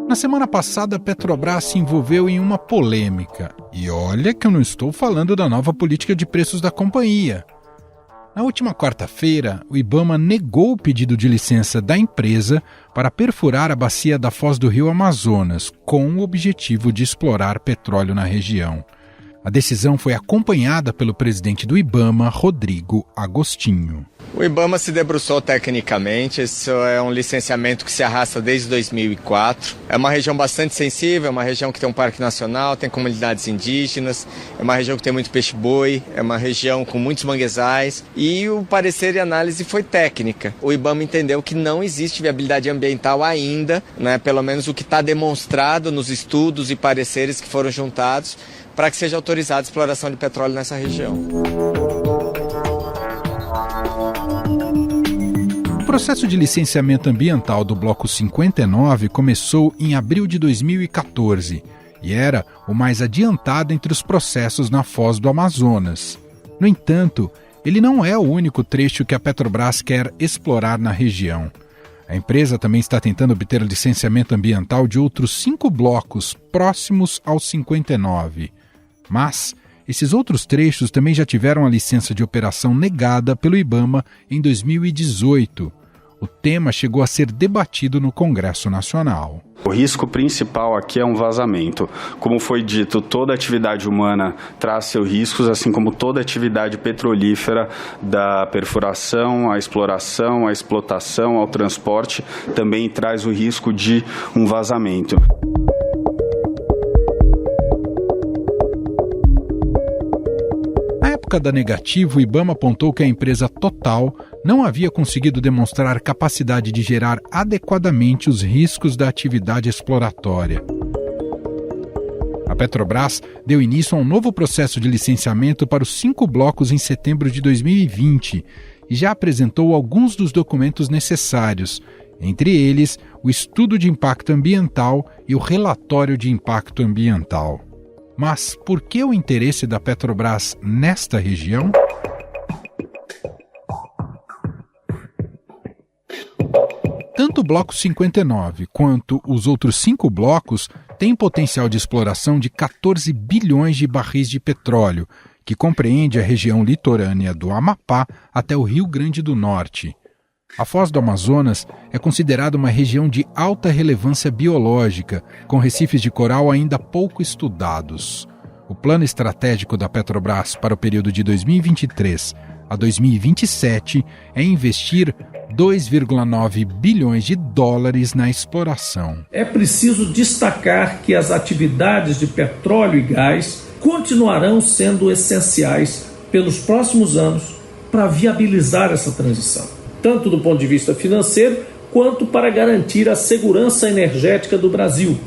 Na semana passada, a Petrobras se envolveu em uma polêmica. E olha que eu não estou falando da nova política de preços da companhia. Na última quarta-feira, o IBAMA negou o pedido de licença da empresa para perfurar a bacia da Foz do Rio Amazonas, com o objetivo de explorar petróleo na região. A decisão foi acompanhada pelo presidente do IBAMA, Rodrigo Agostinho. O IBAMA se debruçou tecnicamente, isso é um licenciamento que se arrasta desde 2004. É uma região bastante sensível, é uma região que tem um parque nacional, tem comunidades indígenas, é uma região que tem muito peixe-boi, é uma região com muitos manguezais e o parecer e análise foi técnica. O IBAMA entendeu que não existe viabilidade ambiental ainda, pelo menos o que está demonstrado nos estudos e pareceres que foram juntados, para que seja autorizada a exploração de petróleo nessa região. O processo de licenciamento ambiental do Bloco 59 começou em abril de 2014 e era o mais adiantado entre os processos na Foz do Amazonas. No entanto, ele não é o único trecho que a Petrobras quer explorar na região. A empresa também está tentando obter licenciamento ambiental de outros 5 blocos próximos ao 59. Mas esses outros trechos também já tiveram a licença de operação negada pelo IBAMA em 2018. O tema chegou a ser debatido no Congresso Nacional. O risco principal aqui é um vazamento. Como foi dito, toda atividade humana traz seus riscos, assim como toda atividade petrolífera, da perfuração, à exploração, à explotação, ao transporte, também traz o risco de um vazamento. Na época da negativa, o IBAMA apontou que a empresa Total não havia conseguido demonstrar capacidade de gerar adequadamente os riscos da atividade exploratória. A Petrobras deu início a um novo processo de licenciamento para os 5 blocos em setembro de 2020 e já apresentou alguns dos documentos necessários, entre eles o estudo de impacto ambiental e o relatório de impacto ambiental. Mas por que o interesse da Petrobras nesta região? Tanto o Bloco 59 quanto os outros 5 blocos têm potencial de exploração de 14 bilhões de barris de petróleo, que compreende a região litorânea do Amapá até o Rio Grande do Norte. A Foz do Amazonas é considerada uma região de alta relevância biológica, com recifes de coral ainda pouco estudados. O plano estratégico da Petrobras para o período de 2023 a 2027 é investir 2,9 bilhões de dólares na exploração. É preciso destacar que as atividades de petróleo e gás continuarão sendo essenciais pelos próximos anos para viabilizar essa transição, tanto do ponto de vista financeiro, quanto para garantir a segurança energética do Brasil.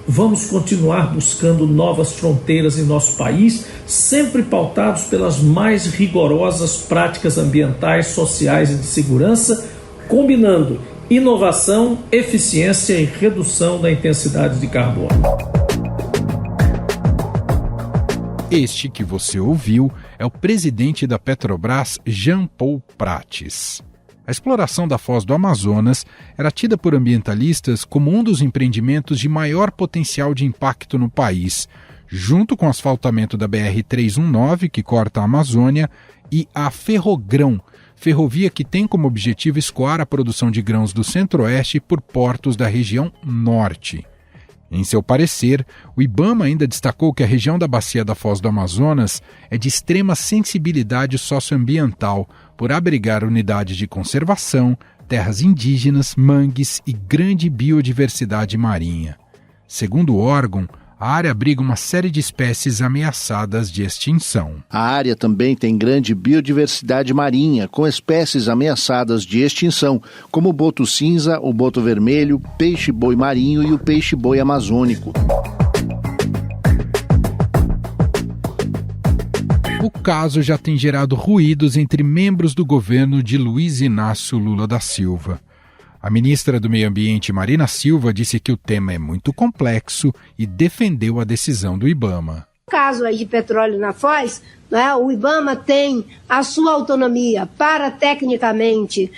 Vamos continuar buscando novas fronteiras em nosso país, sempre pautados pelas mais rigorosas práticas ambientais, sociais e de segurança, combinando inovação, eficiência e redução da intensidade de carbono. Este que você ouviu é o presidente da Petrobras, Jean Paul Prates. A exploração da Foz do Amazonas era tida por ambientalistas como um dos empreendimentos de maior potencial de impacto no país, junto com o asfaltamento da BR-319, que corta a Amazônia, e a Ferrogrão, ferrovia que tem como objetivo escoar a produção de grãos do Centro-Oeste por portos da região Norte. Em seu parecer, o IBAMA ainda destacou que a região da Bacia da Foz do Amazonas é de extrema sensibilidade socioambiental, por abrigar unidades de conservação, terras indígenas, mangues e grande biodiversidade marinha. Segundo o órgão, a área abriga uma série de espécies ameaçadas de extinção. A área também tem grande biodiversidade marinha, com espécies ameaçadas de extinção, como o boto cinza, o boto vermelho, peixe-boi marinho e o peixe-boi amazônico. O caso já tem gerado ruídos entre membros do governo de Luiz Inácio Lula da Silva. A ministra do Meio Ambiente, Marina Silva, disse que o tema é muito complexo e defendeu a decisão do IBAMA. caso aí de petróleo na Foz, né, o IBAMA tem a sua autonomia para, tecnicamente,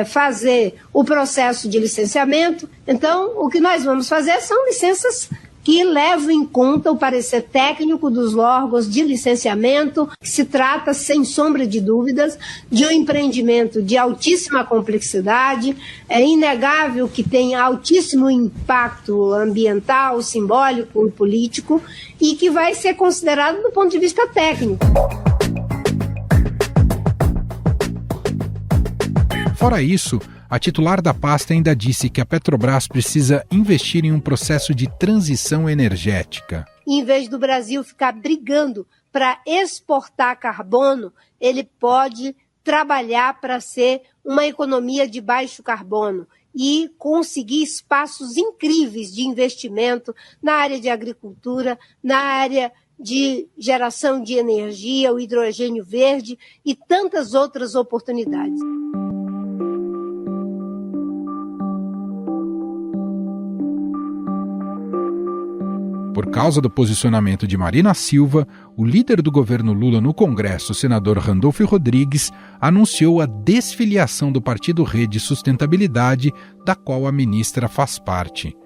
fazer o processo de licenciamento. Então, o que nós vamos fazer são licenças que levam em conta o parecer técnico dos órgãos de licenciamento, que se trata, sem sombra de dúvidas, de um empreendimento de altíssima complexidade, é inegável que tem altíssimo impacto ambiental, simbólico e político, e que vai ser considerado do ponto de vista técnico. Fora isso, a titular da pasta ainda disse que a Petrobras precisa investir em um processo de transição energética. Em vez do Brasil ficar brigando para exportar carbono, ele pode trabalhar para ser uma economia de baixo carbono e conseguir espaços incríveis de investimento na área de agricultura, na área de geração de energia, o hidrogênio verde e tantas outras oportunidades. Por causa do posicionamento de Marina Silva, o líder do governo Lula no Congresso, o senador Randolph Rodrigues, anunciou a desfiliação do Partido Rede Sustentabilidade, da qual a ministra faz parte.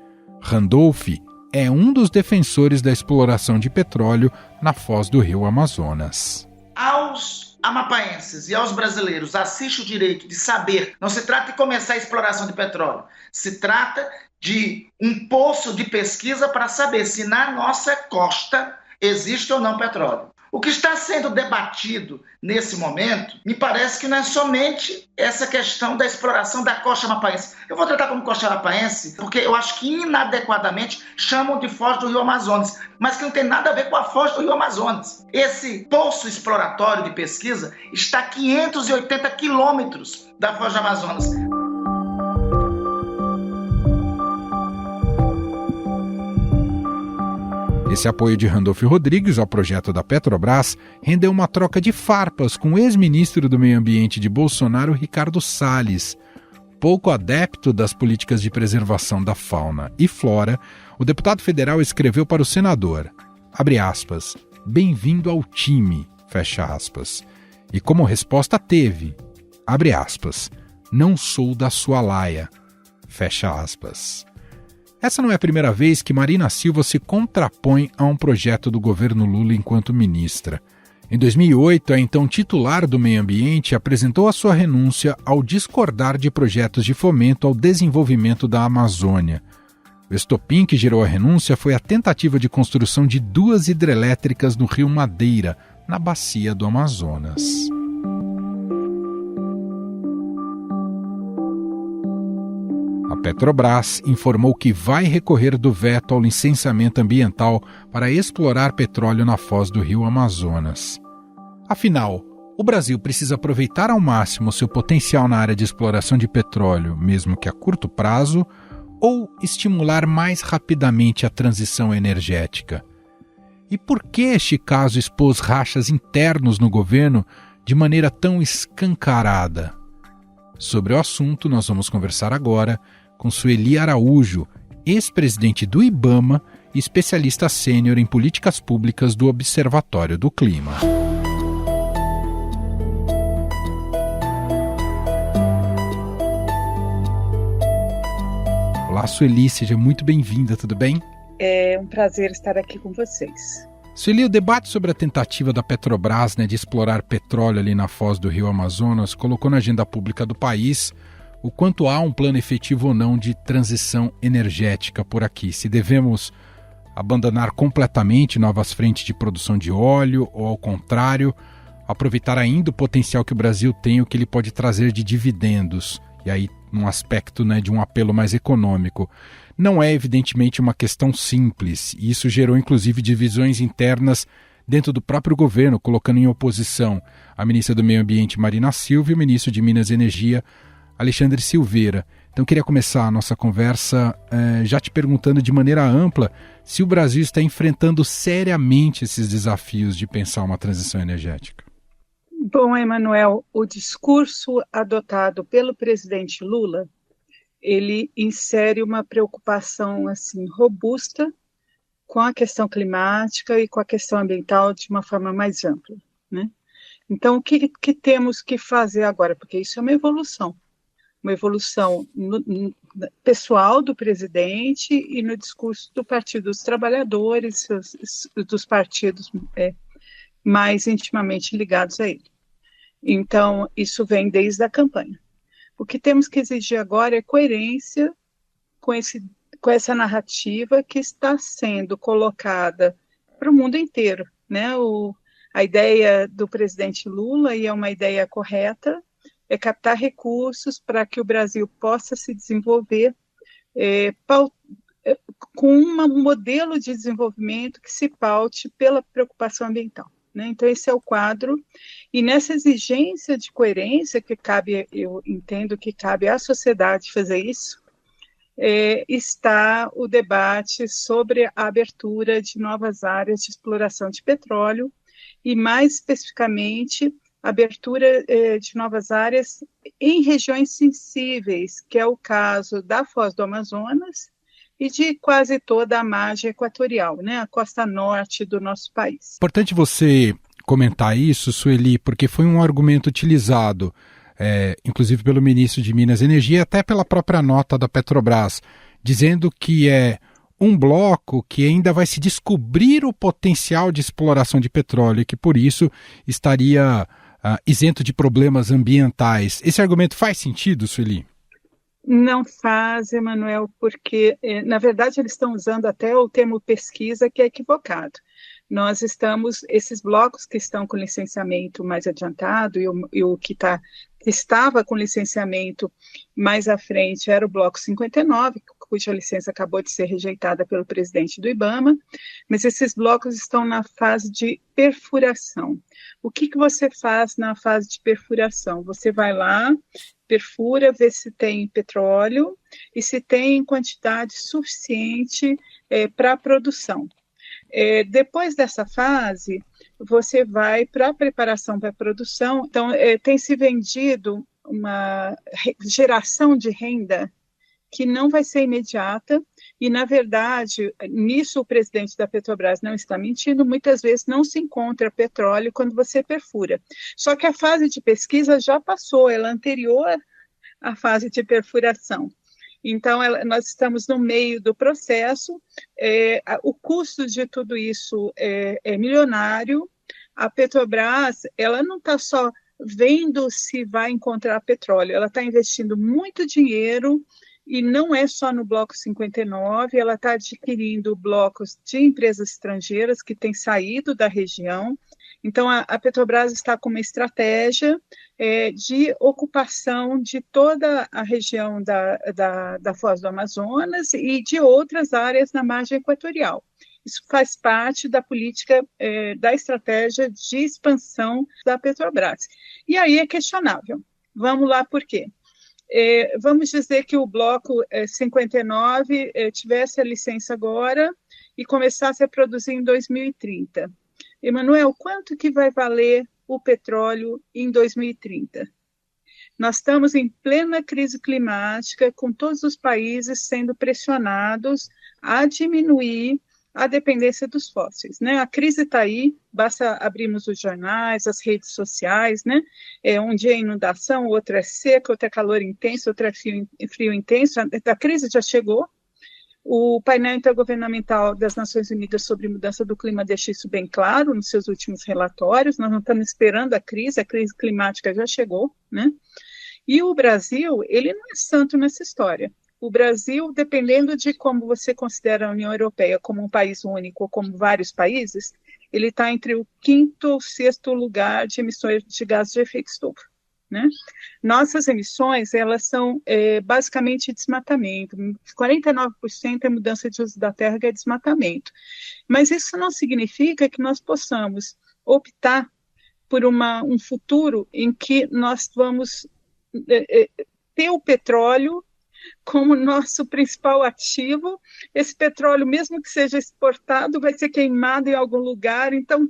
Randolph é um dos defensores da exploração de petróleo na foz do rio Amazonas. Aos amapaenses e aos brasileiros assiste o direito de saber, não se trata de começar a exploração de petróleo, se trata de um poço de pesquisa para saber se na nossa costa existe ou não petróleo. O que está sendo debatido nesse momento, me parece que não é somente essa questão da exploração da costa amapaense. Eu vou tratar como costa amapaense, porque eu acho que inadequadamente chamam de foz do rio Amazonas, mas que não tem nada a ver com a foz do rio Amazonas. Esse poço exploratório de pesquisa está a 580 quilômetros da foz do Amazonas. Esse apoio de Randolph Rodrigues ao projeto da Petrobras rendeu uma troca de farpas com o ex-ministro do Meio Ambiente de Bolsonaro, Ricardo Salles. Pouco adepto das políticas de preservação da fauna e flora, o deputado federal escreveu para o senador, abre aspas, bem-vindo ao time, fecha aspas. E como resposta teve, abre aspas, não sou da sua laia, fecha aspas. Essa não é a primeira vez que Marina Silva se contrapõe a um projeto do governo Lula enquanto ministra. Em 2008, a então titular do Meio Ambiente apresentou a sua renúncia ao discordar de projetos de fomento ao desenvolvimento da Amazônia. O estopim que gerou a renúncia foi a tentativa de construção de 2 hidrelétricas no rio Madeira, na bacia do Amazonas. A Petrobras informou que vai recorrer do veto ao licenciamento ambiental para explorar petróleo na foz do rio Amazonas. Afinal, o Brasil precisa aproveitar ao máximo seu potencial na área de exploração de petróleo, mesmo que a curto prazo, ou estimular mais rapidamente a transição energética? E por que este caso expôs rachas internos no governo de maneira tão escancarada? Sobre o assunto, nós vamos conversar agora com Sueli Araújo, ex-presidente do IBAMA e especialista sênior em políticas públicas do Observatório do Clima. Olá, Sueli, seja muito bem-vinda, tudo bem? É um prazer estar aqui com vocês. Sueli, o debate sobre a tentativa da Petrobras de explorar petróleo ali na foz do rio Amazonas colocou na agenda pública do país o quanto há um plano efetivo ou não de transição energética por aqui. Se devemos abandonar completamente novas frentes de produção de óleo ou, ao contrário, aproveitar ainda o potencial que o Brasil tem, o que ele pode trazer de dividendos, e aí num aspecto de um apelo mais econômico. Não é, evidentemente, uma questão simples, e isso gerou, inclusive, divisões internas dentro do próprio governo, colocando em oposição a ministra do Meio Ambiente, Marina Silva, e o ministro de Minas e Energia, Alexandre Silveira. Então, queria começar a nossa conversa já te perguntando de maneira ampla se o Brasil está enfrentando seriamente esses desafios de pensar uma transição energética. Bom, Emanuel, o discurso adotado pelo presidente Lula, ele insere uma preocupação assim robusta com a questão climática e com a questão ambiental de uma forma mais ampla, né? Então, o que temos que fazer agora? Porque isso é uma evolução pessoal do presidente e no discurso do Partido dos Trabalhadores, dos partidos mais intimamente ligados a ele. Então, isso vem desde a campanha. O que temos que exigir agora é coerência com essa narrativa que está sendo colocada para o mundo inteiro, né? A ideia do presidente Lula, e é uma ideia correta, é captar recursos para que o Brasil possa se desenvolver com um modelo de desenvolvimento que se paute pela preocupação ambiental, né? Então, esse é o quadro, e nessa exigência de coerência que cabe, eu entendo que cabe à sociedade fazer isso, está o debate sobre a abertura de novas áreas de exploração de petróleo, e mais especificamente abertura de novas áreas em regiões sensíveis, que é o caso da Foz do Amazonas e de quase toda a margem equatorial, né, a costa norte do nosso país. Importante você comentar isso, Sueli, porque foi um argumento utilizado, inclusive pelo ministro de Minas e Energia, até pela própria nota da Petrobras, dizendo que é um bloco que ainda vai se descobrir o potencial de exploração de petróleo e que, por isso, estaria isento de problemas ambientais. Esse argumento faz sentido, Sueli? Não faz, Emanuel, porque, na verdade, eles estão usando até o termo pesquisa, que é equivocado. Esses blocos que estão com licenciamento mais adiantado e o que estava com licenciamento mais à frente era o bloco 59, cuja licença acabou de ser rejeitada pelo presidente do IBAMA, mas esses blocos estão na fase de perfuração. O que você faz na fase de perfuração? Você vai lá, perfura, vê se tem petróleo e se tem quantidade suficiente para a produção. Depois dessa fase, você vai para a preparação para a produção. Então, tem se vendido uma geração de renda que não vai ser imediata, e, na verdade, nisso o presidente da Petrobras não está mentindo, muitas vezes não se encontra petróleo quando você perfura. Só que a fase de pesquisa já passou, ela é anterior à fase de perfuração. Então, nós estamos no meio do processo, o custo de tudo isso é milionário. A Petrobras, ela não está só vendo se vai encontrar petróleo, ela está investindo muito dinheiro, e não é só no bloco 59, ela está adquirindo blocos de empresas estrangeiras que têm saído da região. Então, a Petrobras está com uma estratégia de ocupação de toda a região da Foz do Amazonas e de outras áreas na margem equatorial. Isso faz parte da política, da estratégia de expansão da Petrobras. E aí é questionável. Vamos lá, por quê? Vamos dizer que o bloco 59 tivesse a licença agora e começasse a produzir em 2030. Emanuel, quanto que vai valer o petróleo em 2030? Nós estamos em plena crise climática, com todos os países sendo pressionados a diminuir a dependência dos fósseis, né? A crise está aí, basta abrirmos os jornais, as redes sociais, né? Um dia é inundação, outro é seca, outro é calor intenso, outro é frio intenso. A crise já chegou. O painel intergovernamental das Nações Unidas sobre mudança do clima deixa isso bem claro nos seus últimos relatórios. Nós não estamos esperando a crise climática já chegou, né? E o Brasil, ele não é santo nessa história. O Brasil, dependendo de como você considera a União Europeia como um país único ou como vários países, ele está entre o 5º ou 6º lugar de emissões de gases de efeito estufa, né? Nossas emissões, elas são basicamente desmatamento. 49% é mudança de uso da terra, que é desmatamento. Mas isso não significa que nós possamos optar por um futuro em que nós vamos ter o petróleo como nosso principal ativo. Esse petróleo, mesmo que seja exportado, vai ser queimado em algum lugar. Então,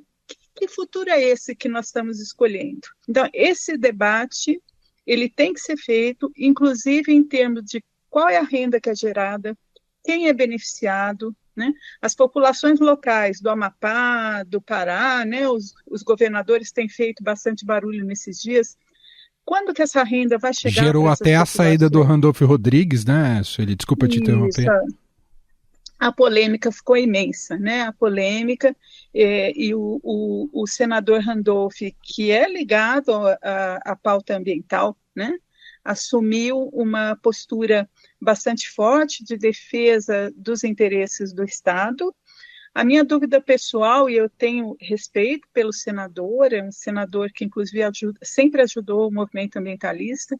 que futuro é esse que nós estamos escolhendo? Então, esse debate, ele tem que ser feito, inclusive em termos de qual é a renda que é gerada, quem é beneficiado, né? As populações locais do Amapá, do Pará, né? Os governadores têm feito bastante barulho nesses dias. Quando que essa renda vai chegar? Gerou até a saída do Randolfo Rodrigues, né, Sueli? Desculpa te interromper. A polêmica ficou imensa, né? A polêmica e o senador Randolph, que é ligado à pauta ambiental, né? Assumiu uma postura bastante forte de defesa dos interesses do Estado. A minha dúvida pessoal, e eu tenho respeito pelo senador, é um senador que inclusive sempre ajudou o movimento ambientalista,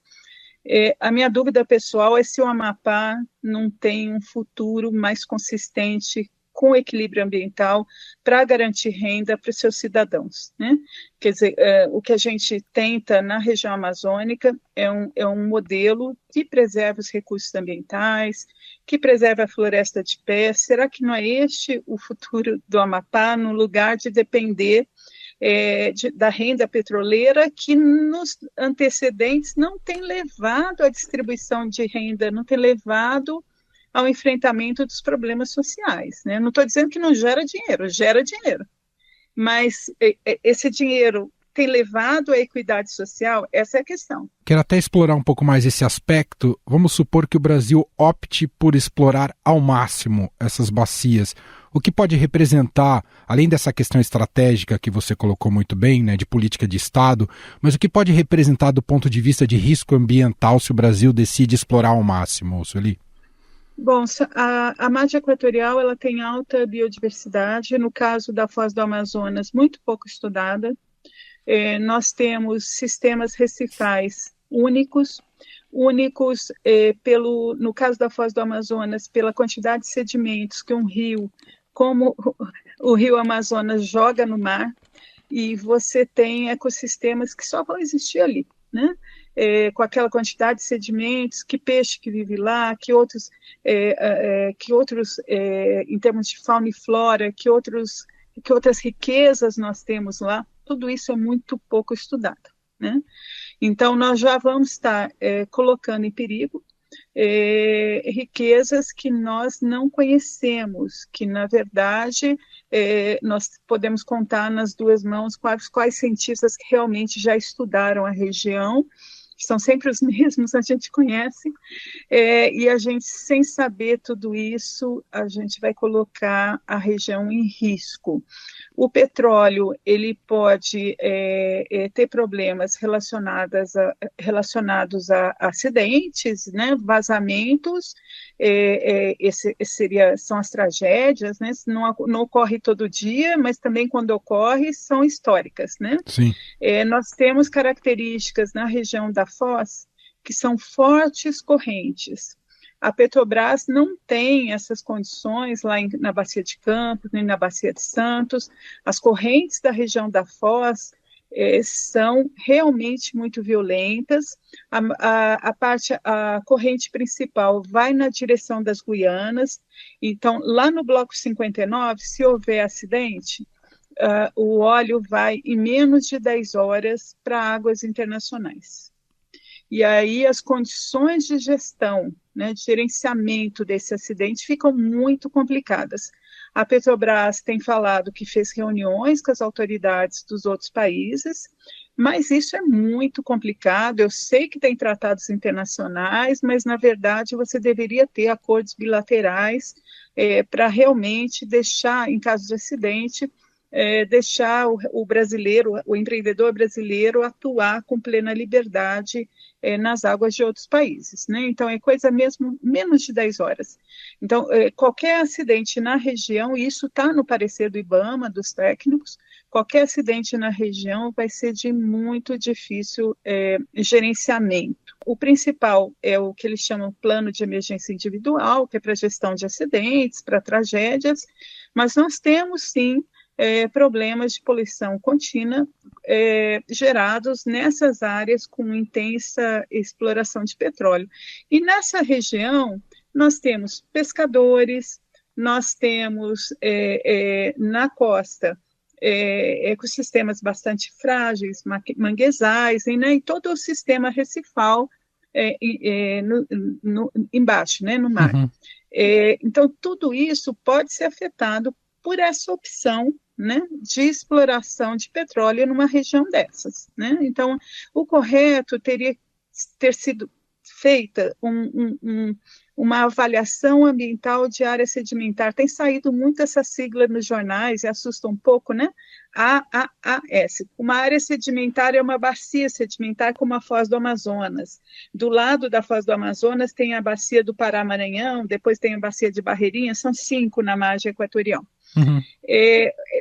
a minha dúvida pessoal é se o Amapá não tem um futuro mais consistente com equilíbrio ambiental para garantir renda para os seus cidadãos, né? Quer dizer, o que a gente tenta na região amazônica é um modelo que preserva os recursos ambientais, que preserva a floresta de pé. Será que não é este o futuro do Amapá, no lugar de depender da renda petroleira, que nos antecedentes não tem levado à distribuição de renda, não tem levado ao enfrentamento dos problemas sociais, né? Não estou dizendo que não gera dinheiro, mas esse dinheiro tem levado à equidade social? Essa é a questão. Quero até explorar um pouco mais esse aspecto. Vamos supor que o Brasil opte por explorar ao máximo essas bacias. O que pode representar, além dessa questão estratégica que você colocou muito bem, né, de política de Estado, mas o que pode representar do ponto de vista de risco ambiental se o Brasil decide explorar ao máximo, Sueli? Bom, a Mata Equatorial ela tem alta biodiversidade, no caso da Foz do Amazonas, muito pouco estudada. Nós temos sistemas recifais únicos, no caso da Foz do Amazonas, pela quantidade de sedimentos que um rio, como o rio Amazonas, joga no mar, e você tem ecossistemas que só vão existir ali, né? Com aquela quantidade de sedimentos, que peixe que vive lá, que outros em termos de fauna e flora, que outras riquezas nós temos lá, tudo isso é muito pouco estudado, né? Então, nós já vamos estar colocando em perigo riquezas que nós não conhecemos, que, na verdade, nós podemos contar nas duas mãos quais cientistas que realmente já estudaram a região, que são sempre os mesmos, a gente conhece, e a gente, sem saber tudo isso, a gente vai colocar a região em risco. O petróleo, ele pode ter problemas relacionados a acidentes, né, vazamentos, são as tragédias, né, não ocorre todo dia, mas também quando ocorre, são históricas, né? Sim. Nós temos características na região da Foz que são fortes correntes. A Petrobras não tem essas condições lá na Bacia de Campos, nem na Bacia de Santos. As correntes da região da Foz são realmente muito violentas. A corrente principal vai na direção das Guianas. Então, lá no Bloco 59, se houver acidente, o óleo vai em menos de 10 horas para águas internacionais. E aí as condições de gestão, né, de gerenciamento desse acidente ficam muito complicadas. A Petrobras tem falado que fez reuniões com as autoridades dos outros países, mas isso é muito complicado. Eu sei que tem tratados internacionais, mas na verdade você deveria ter acordos bilaterais para realmente deixar, em caso de acidente, deixar o brasileiro, o empreendedor brasileiro atuar com plena liberdade nas águas de outros países, né? Então é coisa mesmo, menos de 10 horas. Então qualquer acidente na região, e isso está no parecer do IBAMA, dos técnicos, qualquer acidente na região vai ser de muito difícil gerenciamento. O principal é o que eles chamam plano de emergência individual, que é para gestão de acidentes, para tragédias, mas nós temos sim problemas de poluição contínua gerados nessas áreas com intensa exploração de petróleo. E nessa região nós temos pescadores, nós temos na costa ecossistemas bastante frágeis, manguezais, né, e todo o sistema recifal embaixo, né, no mar. Uhum. Então, tudo isso pode ser afetado por essa opção, né, de exploração de petróleo numa região dessas, né? Então, o correto teria ter sido feita uma avaliação ambiental de área sedimentar. Tem saído muito essa sigla nos jornais e assusta um pouco, né? AAAS. Uma área sedimentar é uma bacia sedimentar como a Foz do Amazonas. Do lado da Foz do Amazonas tem a bacia do Pará-Maranhão, depois tem a bacia de Barreirinha, são 5 na margem equatorial. Uhum.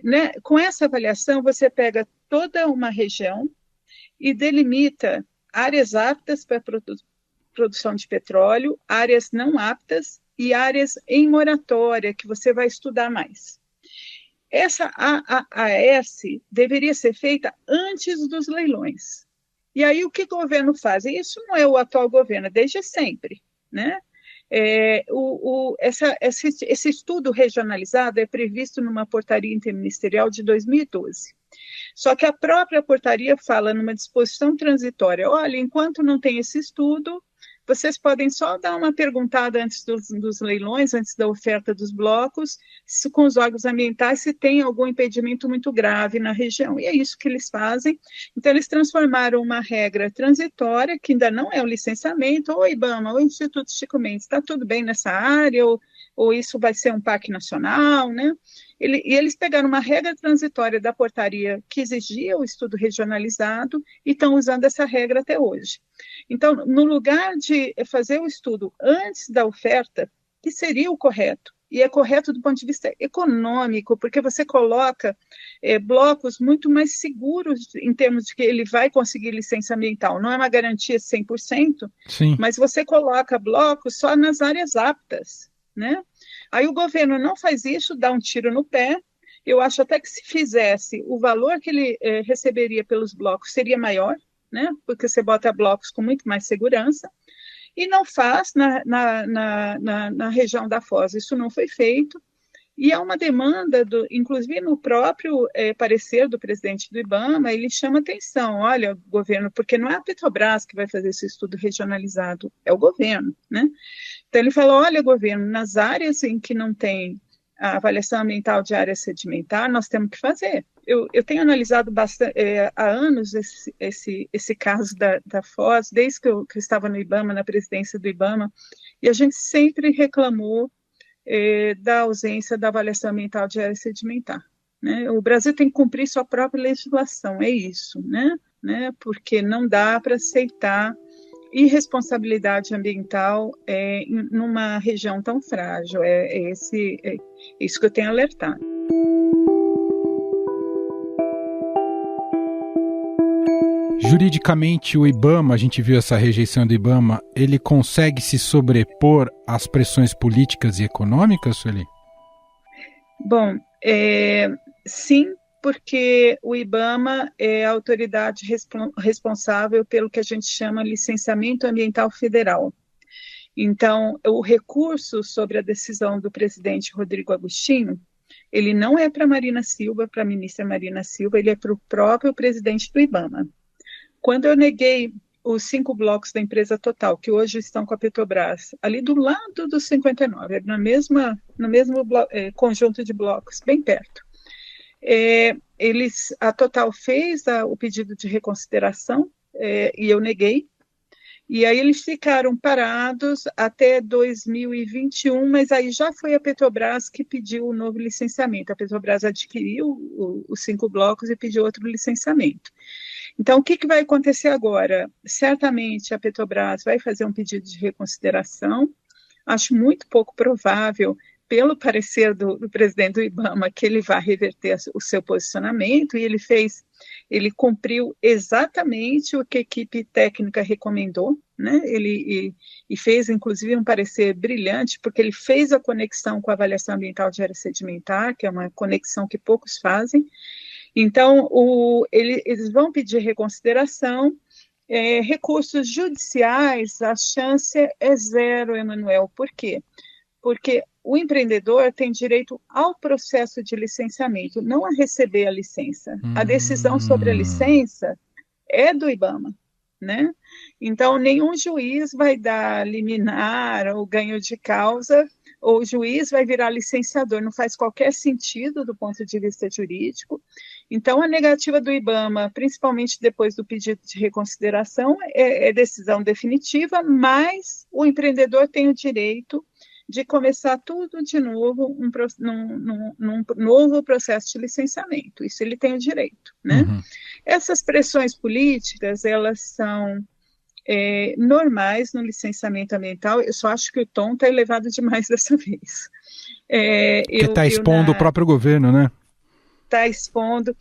Né, com essa avaliação, você pega toda uma região e delimita áreas aptas para produção de petróleo, áreas não aptas e áreas em moratória, que você vai estudar mais. Essa AAS deveria ser feita antes dos leilões. E aí o que o governo faz? E isso não é o atual governo, desde sempre, né? Esse estudo regionalizado é previsto numa portaria interministerial de 2012. Só que a própria portaria fala numa disposição transitória, olha, enquanto não tem esse estudo, vocês podem só dar uma perguntada antes dos leilões, antes da oferta dos blocos, com os órgãos ambientais, se tem algum impedimento muito grave na região. E é isso que eles fazem. Então, eles transformaram uma regra transitória, que ainda não é o licenciamento, ou IBAMA, ou Instituto Chico Mendes, está tudo bem nessa área, ou isso vai ser um parque nacional, né? E eles pegaram uma regra transitória da portaria que exigia o estudo regionalizado e estão usando essa regra até hoje. Então, no lugar de fazer o estudo antes da oferta, que seria o correto, e é correto do ponto de vista econômico, porque você coloca blocos muito mais seguros em termos de que ele vai conseguir licença ambiental. Não é uma garantia 100%, Sim. Mas você coloca blocos só nas áreas aptas, né? Aí o governo não faz isso, dá um tiro no pé. Eu acho até que se fizesse, o valor que ele receberia pelos blocos seria maior, né? Porque você bota blocos com muito mais segurança, e não faz na região da Foz. Isso não foi feito, e é uma demanda, inclusive no próprio parecer do presidente do IBAMA, ele chama atenção, olha, governo, porque não é a Petrobras que vai fazer esse estudo regionalizado, é o governo, né? Então ele falou, olha, governo, nas áreas em que não tem a avaliação ambiental de área sedimentar, nós temos que fazer. Eu tenho analisado bastante, há anos esse caso da Foz, desde que eu estava no IBAMA, na presidência do IBAMA, e a gente sempre reclamou da ausência da avaliação ambiental de área sedimentar, né? O Brasil tem que cumprir sua própria legislação, é isso, né? Porque não dá para aceitar irresponsabilidade ambiental numa região tão frágil. É isso que eu tenho alertado. Juridicamente, o IBAMA, a gente viu essa rejeição do IBAMA, ele consegue se sobrepor às pressões políticas e econômicas, Sueli? Bom, sim, porque o IBAMA é a autoridade responsável pelo que a gente chama licenciamento ambiental federal. Então, o recurso sobre a decisão do presidente Rodrigo Agostinho, ele não é para Marina Silva, para a ministra Marina Silva, ele é para o próprio presidente do IBAMA. Quando eu neguei os 5 blocos da empresa Total, que hoje estão com a Petrobras, ali do lado dos 59, no mesmo conjunto de blocos, bem perto, a Total fez o pedido de reconsideração e eu neguei, e aí eles ficaram parados até 2021, mas aí já foi a Petrobras que pediu o novo licenciamento. A Petrobras adquiriu os 5 blocos e pediu outro licenciamento. Então, o que vai acontecer agora? Certamente a Petrobras vai fazer um pedido de reconsideração. Acho muito pouco provável, pelo parecer do presidente do IBAMA, que ele vai reverter o seu posicionamento, e ele cumpriu exatamente o que a equipe técnica recomendou, né? Ele fez, inclusive, um parecer brilhante, porque ele fez a conexão com a avaliação ambiental de área sedimentar, que é uma conexão que poucos fazem. Então, eles vão pedir reconsideração. Recursos judiciais, a chance é zero, Emanuel. Por quê? Porque o empreendedor tem direito ao processo de licenciamento, não a receber a licença. A decisão sobre a licença é do IBAMA, né? Então, nenhum juiz vai dar liminar ou ganho de causa o juiz vai virar licenciador, não faz qualquer sentido do ponto de vista jurídico. Então, a negativa do IBAMA, principalmente depois do pedido de reconsideração, é decisão definitiva, mas o empreendedor tem o direito de começar tudo de novo, num novo processo de licenciamento. Isso ele tem o direito, né? Uhum. Essas pressões políticas, elas são normais no licenciamento ambiental. Eu só acho que o tom está elevado demais dessa vez. Porque está expondo o próprio governo, né? Está expondo.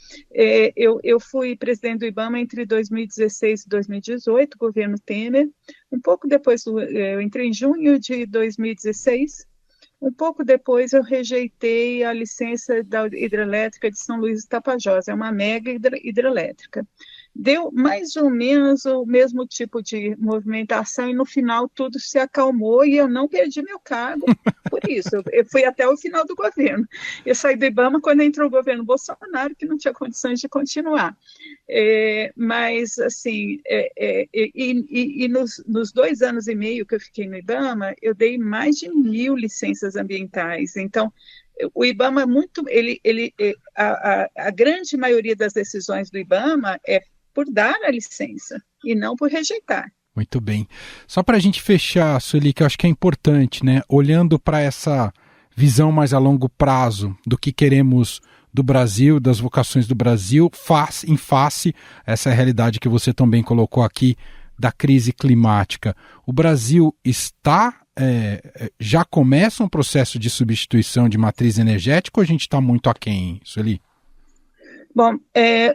Eu fui presidente do IBAMA entre 2016 e 2018, governo Temer. Um pouco depois, eu entrei em junho de 2016. Um pouco depois, eu rejeitei a licença da hidrelétrica de São Luís do Tapajós. É uma mega hidrelétrica. Deu mais ou menos o mesmo tipo de movimentação e no final tudo se acalmou e eu não perdi meu cargo por isso. Eu fui até o final do governo. Eu saí do IBAMA quando entrou o governo Bolsonaro, que não tinha condições de continuar. Mas, assim, nos 2 anos e meio que eu fiquei no IBAMA, eu dei mais de 1.000 licenças ambientais. Então, o IBAMA a grande maioria das decisões do IBAMA é por dar a licença e não por rejeitar. Muito bem. Só para a gente fechar, Sueli, que eu acho que é importante, né? Olhando para essa visão mais a longo prazo do que queremos do Brasil, das vocações do Brasil, em face a essa realidade que você também colocou aqui da crise climática. O Brasil já começa um processo de substituição de matriz energética ou a gente está muito aquém, Sueli? Bom,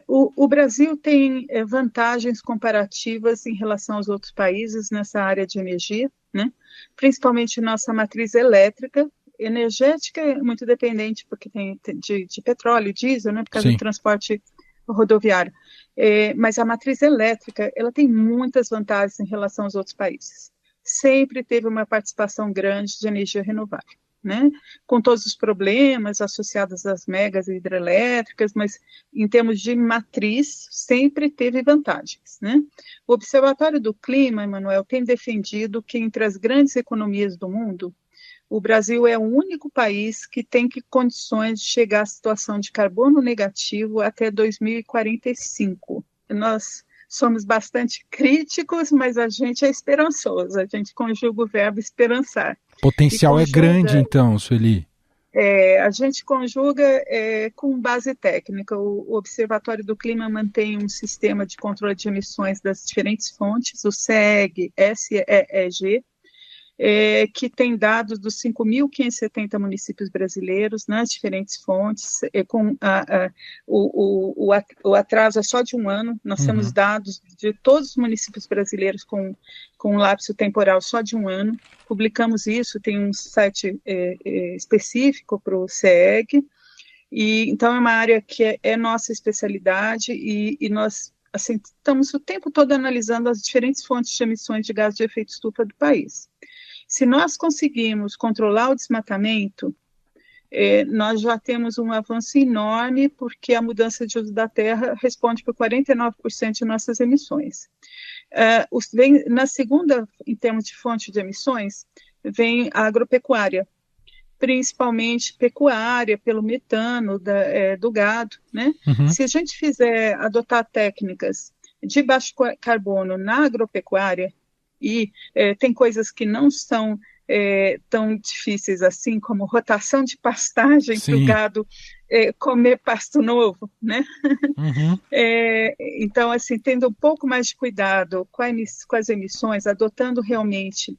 o Brasil tem vantagens comparativas em relação aos outros países nessa área de energia, né? Principalmente nossa matriz elétrica. Energética é muito dependente porque tem de petróleo, diesel, né? Por causa do transporte rodoviário. Mas a matriz elétrica, ela tem muitas vantagens em relação aos outros países. Sempre teve uma participação grande de energia renovável, né? Com todos os problemas associados às megas hidrelétricas, mas em termos de matriz, sempre teve vantagens, né? O Observatório do Clima, Emanuel, tem defendido que entre as grandes economias do mundo, o Brasil é o único país que tem condições de chegar à situação de carbono negativo até 2045. Nós somos bastante críticos, mas a gente é esperançoso, a gente conjuga o verbo esperançar. O potencial é grande, então, Sueli. A gente conjuga com base técnica. O Observatório do Clima mantém um sistema de controle de emissões das diferentes fontes, o SEG, SEEG, que tem dados dos 5.570 municípios brasileiros nas diferentes fontes, com o atraso é só de 1 ano. Nós temos dados de todos os municípios brasileiros com um lapso temporal só de 1 ano. Publicamos isso, tem um site específico para o SEG, e então é uma área que é nossa especialidade e nós assim, estamos o tempo todo analisando as diferentes fontes de emissões de gás de efeito estufa do país. Se nós conseguirmos controlar o desmatamento, nós já temos um avanço enorme, porque a mudança de uso da terra responde por 49% de nossas emissões. Na segunda, em termos de fonte de emissões, vem a agropecuária, principalmente pecuária, pelo metano do gado, né? Se a gente adotar técnicas de baixo carbono na agropecuária, e tem coisas que não são tão difíceis assim, como rotação de pastagem para o gado comer pasto novo, né? Então, assim, tendo um pouco mais de cuidado com as emissões, adotando realmente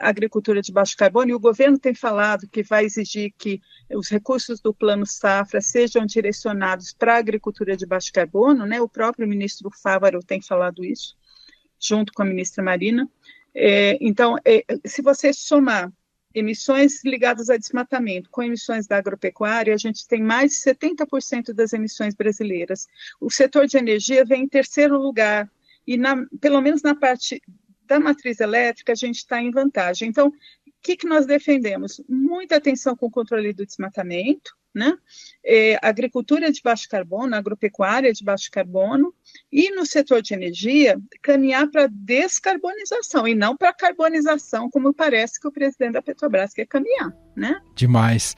agricultura de baixo carbono, e o governo tem falado que vai exigir que os recursos do Plano Safra sejam direcionados para a agricultura de baixo carbono, né? O próprio ministro Fávaro tem falado isso, junto com a ministra Marina. Então, se você somar emissões ligadas a desmatamento com emissões da agropecuária, a gente tem mais de 70% das emissões brasileiras. O setor de energia vem em terceiro lugar, e pelo menos na parte da matriz elétrica, a gente está em vantagem. Então, o que nós defendemos? Muita atenção com o controle do desmatamento, né? Agricultura de baixo carbono, agropecuária de baixo carbono, e no setor de energia, caminhar para descarbonização e não para carbonização, como parece que o presidente da Petrobras quer caminhar, né? Demais.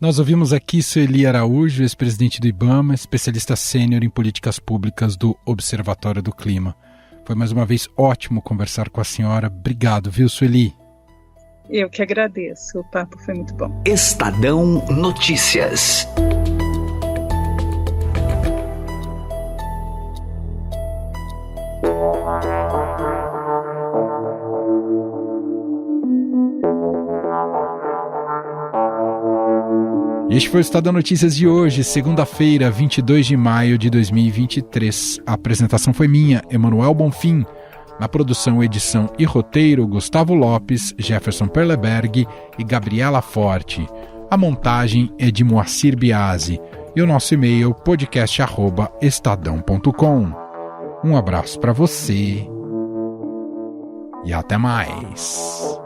Nós ouvimos aqui Sueli Araújo, ex-presidente do IBAMA, especialista sênior em políticas públicas do Observatório do Clima. Foi mais uma vez ótimo conversar com a senhora. Obrigado, viu, Sueli? Eu que agradeço, o papo foi muito bom. Estadão Notícias. Este foi o Estadão Notícias de hoje, segunda-feira, 22 de maio de 2023. A apresentação foi minha, Emanuel Bonfim. Na produção, edição e roteiro, Gustavo Lopes, Jefferson Perleberg e Gabriela Forte. A montagem é de Moacir Biasi. E o nosso e-mail, podcast@estadão.com. Um abraço para você e até mais.